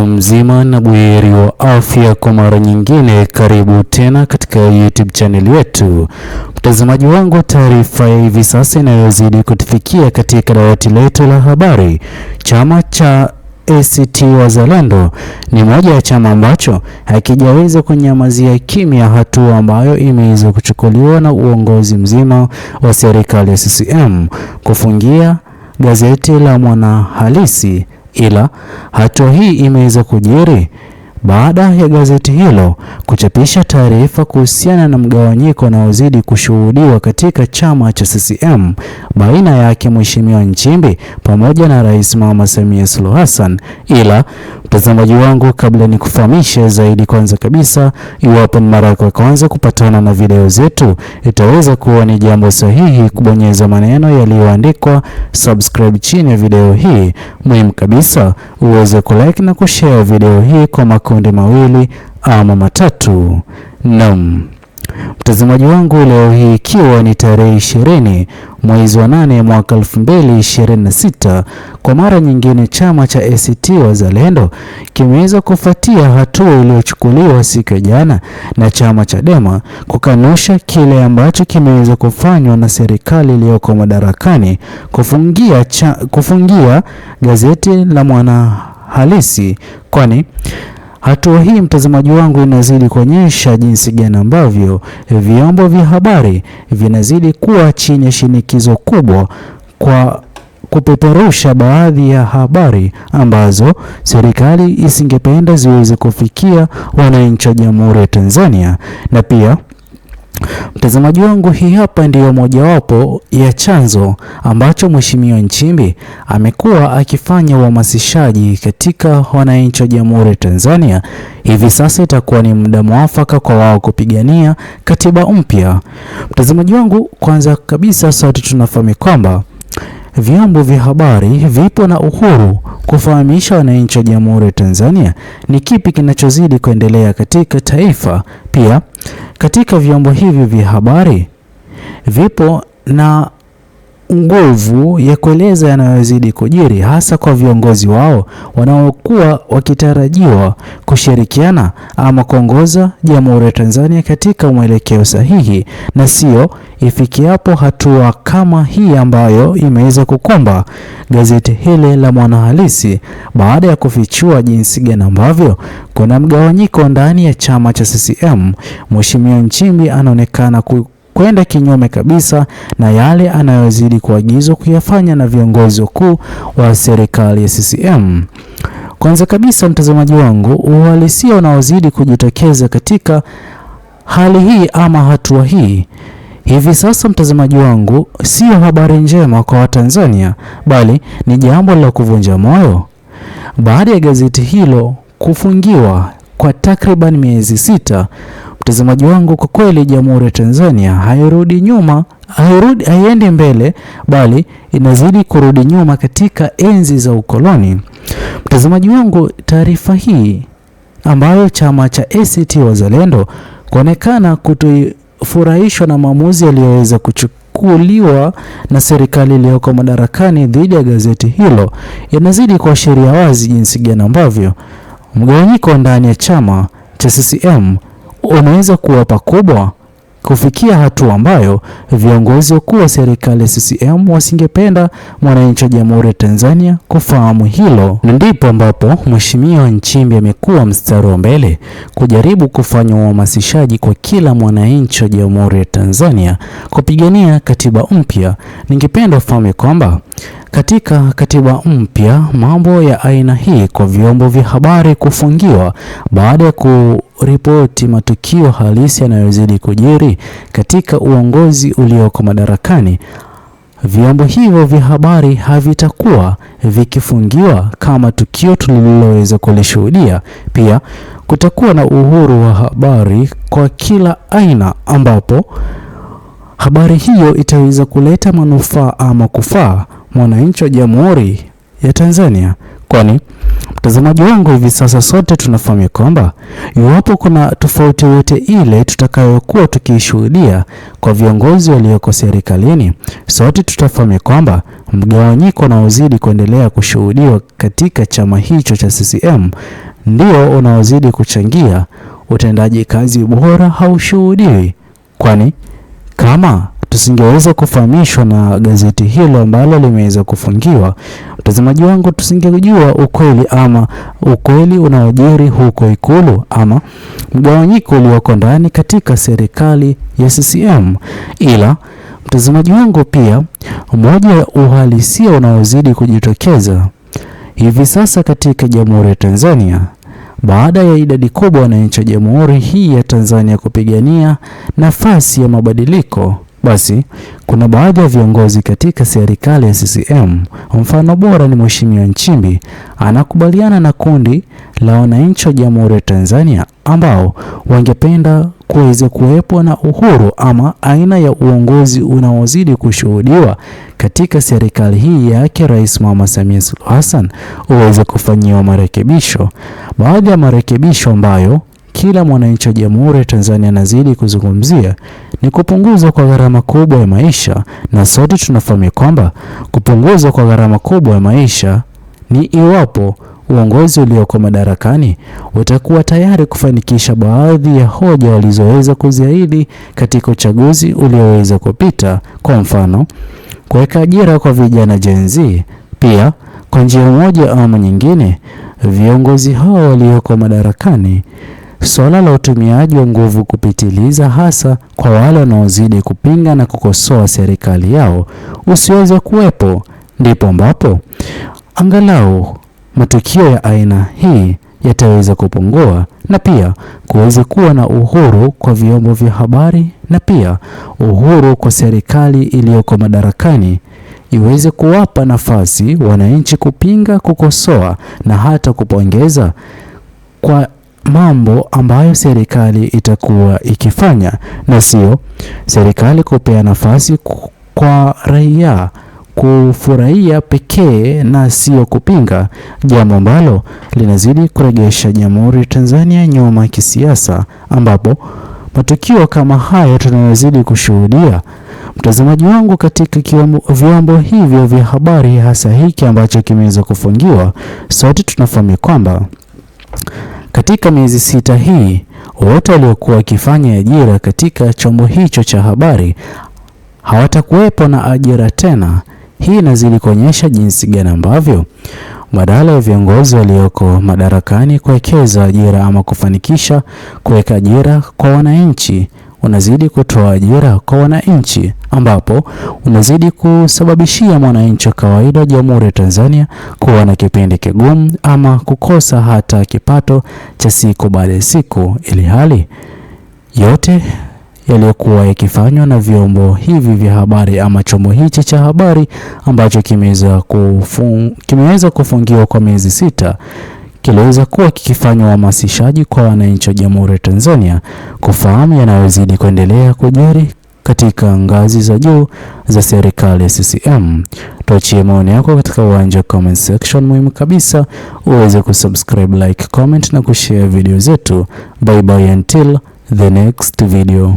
Mtu mzima na buheri wa afya, kwa mara nyingine karibu tena katika YouTube channel yetu. Mtazamaji wangu, taarifa hivi sasa inayozidi kutufikia katika dawati letu la habari. Chama cha ACT Wazalendo ni moja ya chama ambacho hakijaweza kunyamazia kimya hatua ambayo imeweza kuchukuliwa na uongozi mzima wa serikali ya CCM kufungia gazeti la Mwanahalisi, ila hatua hii imeweza kujiri baada ya gazeti hilo kuchapisha taarifa kuhusiana na mgawanyiko unaozidi kushuhudiwa katika chama cha CCM baina yake Mheshimiwa Nchimbi pamoja na Rais Mama Samia Suluhu Hassan. Ila mtazamaji wangu, kabla ni kufahamisha zaidi, kwanza kabisa, iwapo ni mara yako ya kwanza kupatana na video zetu, itaweza kuwa ni jambo sahihi kubonyeza maneno yaliyoandikwa subscribe chini ya video hii. Muhimu kabisa uweze kulike na kushare video hii kwa makundi mawili ama matatu. Naam, mtazamaji wangu, leo hii ikiwa ni tarehe 20 mwezi wa 8 mwaka 2026, kwa mara nyingine chama cha ACT Wazalendo kimeweza kufuatia hatua iliyochukuliwa siku ya jana na chama Chadema kukanusha kile ambacho kimeweza kufanywa na serikali iliyoko madarakani kufungia gazeti la Mwanahalisi, kwani hatua hii, mtazamaji wangu, inazidi kuonyesha jinsi gani ambavyo vyombo vya habari vinazidi kuwa chini ya shinikizo kubwa kwa kupeperusha baadhi ya habari ambazo serikali isingependa ziweze kufikia wananchi wa Jamhuri ya Tanzania. Na pia mtazamaji wangu, hii hapa ndiyo mojawapo ya chanzo ambacho Mheshimiwa Nchimbi amekuwa akifanya uhamasishaji katika wananchi wa Jamhuri ya Tanzania. Hivi sasa itakuwa ni muda mwafaka kwa wao kupigania katiba mpya. Mtazamaji wangu, kwanza kabisa, sote tunafahamu kwamba vyombo vya habari vipo na uhuru kufahamisha wananchi wa Jamhuri ya Tanzania ni kipi kinachozidi kuendelea katika taifa. Pia katika vyombo hivi vya habari vipo na nguvu ya kueleza yanayozidi kujiri, hasa kwa viongozi wao wanaokuwa wakitarajiwa kushirikiana ama kuongoza Jamhuri ya Tanzania katika mwelekeo sahihi, na sio ifikiapo hatua kama hii ambayo imeweza kukumba gazeti hili la Mwanahalisi baada ya kufichua jinsi gani ambavyo kuna mgawanyiko ndani ya chama cha CCM. Mheshimiwa Nchimbi anaonekana kwenda kinyume kabisa na yale anayozidi kuagizwa kuyafanya na viongozi wakuu wa serikali ya CCM. Kwanza kabisa, mtazamaji wangu, uhalisia unaozidi kujitokeza katika hali hii ama hatua hii hivi sasa, mtazamaji wangu, sio habari njema kwa Watanzania, bali ni jambo la kuvunja moyo. Baada ya gazeti hilo kufungiwa kwa takriban miezi 6, mtazamaji wangu, kwa kweli Jamhuri ya Tanzania hairudi nyuma, haiendi mbele, bali inazidi kurudi nyuma katika enzi za ukoloni. Mtazamaji wangu, taarifa hii ambayo chama cha ACT Wazalendo kuonekana kutofurahishwa na maamuzi yaliyoweza kuchukuliwa na serikali iliyoko madarakani dhidi ya gazeti hilo, inazidi kuashiria wazi jinsi gani ambavyo mgawanyiko ndani ya chama cha CCM unaweza kuwa pakubwa kufikia hatua ambayo viongozi wakuu wa serikali ya CCM wasingependa mwananchi wa Jamhuri ya Tanzania kufahamu hilo. Ndipo ambapo Mheshimiwa Nchimbi amekuwa mstari wa mbele kujaribu kufanya uhamasishaji kwa kila mwananchi wa Jamhuri ya Tanzania kupigania katiba mpya. Ningependa ufahamu kwamba katika katiba mpya, mambo ya aina hii kwa vyombo vya habari kufungiwa baada ya kuripoti matukio halisi yanayozidi kujiri katika uongozi ulioko madarakani, vyombo hivyo vya habari havitakuwa vikifungiwa kama tukio tuliloweza kulishuhudia. Pia kutakuwa na uhuru wa habari kwa kila aina, ambapo habari hiyo itaweza kuleta manufaa ama kufaa mwananchi wa Jamhuri ya Tanzania. Kwani mtazamaji wangu, hivi sasa sote tunafahamu kwamba iwapo kuna tofauti yote ile tutakayokuwa tukishuhudia kwa viongozi walioko serikalini, sote tutafahamu kwamba mgawanyiko unaozidi kuendelea kushuhudiwa katika chama hicho cha CCM ndio unaozidi kuchangia utendaji kazi bora haushuhudiwi, kwani kama tusingeweza kufahamishwa na gazeti hilo ambalo limeweza kufungiwa, mtazamaji wangu, tusingejua ukweli ama ukweli unaojiri huko Ikulu ama mgawanyiko ulioko ndani katika serikali ya CCM. Ila mtazamaji wangu, pia moja ya uhalisia unaozidi kujitokeza hivi sasa katika Jamhuri ya Tanzania, baada ya idadi kubwa wananchi wa Jamhuri hii ya Tanzania kupigania nafasi ya mabadiliko, basi kuna baadhi ya viongozi katika serikali ya CCM, mfano bora ni Mheshimiwa Nchimbi, anakubaliana na kundi la wananchi wa Jamhuri ya Tanzania ambao wangependa kuweze kuwepo na uhuru ama aina ya uongozi unaozidi kushuhudiwa katika serikali hii yake Rais Mama Samia Suluhu Hassan uweze kufanyiwa marekebisho. Baadhi ya marekebisho ambayo kila mwananchi wa Jamhuri ya Tanzania anazidi kuzungumzia ni kupunguzwa kwa gharama kubwa ya maisha, na sote tunafahamu kwamba kupunguzwa kwa gharama kubwa ya maisha ni iwapo uongozi ulioko madarakani utakuwa tayari kufanikisha baadhi ya hoja walizoweza kuziahidi katika uchaguzi ulioweza kupita. Kwa mfano, kuweka ajira kwa vijana Gen Z. Pia kwa njia moja ama nyingine, viongozi hao walioko madarakani, swala la utumiaji wa nguvu kupitiliza hasa kwa wale wanaozidi kupinga na kukosoa serikali yao usiweze kuwepo, ndipo ambapo angalau matukio ya aina hii yataweza kupungua, na pia kuweze kuwa na uhuru kwa vyombo vya habari, na pia uhuru kwa serikali iliyoko madarakani iweze kuwapa nafasi wananchi kupinga, kukosoa na hata kupongeza kwa mambo ambayo serikali itakuwa ikifanya, na sio serikali kupea nafasi kwa raia kufurahia pekee na sio kupinga, jambo ambalo linazidi kuregesha Jamhuri ya Tanzania nyuma kisiasa, ambapo matukio kama haya tunayozidi kushuhudia, mtazamaji wangu, katika vyombo hivyo vya habari, hasa hiki ambacho kimeweza kufungiwa. Sote tunafahamu kwamba katika miezi 6 hii wote waliokuwa wakifanya ajira katika chombo hicho cha habari hawatakuwepo na ajira tena. Hii inazidi kuonyesha jinsi gani ambavyo badala ya viongozi walioko madarakani kuwekeza ajira ama kufanikisha kuweka ajira kwa wananchi, unazidi kutoa ajira kwa wananchi, ambapo unazidi kusababishia mwananchi wa kawaida wa Jamhuri ya Tanzania kuwa na kipindi kigumu ama kukosa hata kipato cha siku baada ya siku, ili hali yote yaliyokuwa yakifanywa na vyombo hivi vya habari ama chombo hichi cha habari ambacho kimeweza kufungiwa kwa miezi 6 kiliweza kuwa kikifanya uhamasishaji kwa wananchi wa Jamhuri ya Tanzania kufahamu yanayozidi kuendelea kujiri katika ngazi za juu za serikali ya CCM. Tuachie maoni yako katika uwanja wa comment section. Muhimu kabisa uweze kusubscribe, like, comment na kushare video zetu. Bye bye until the next video.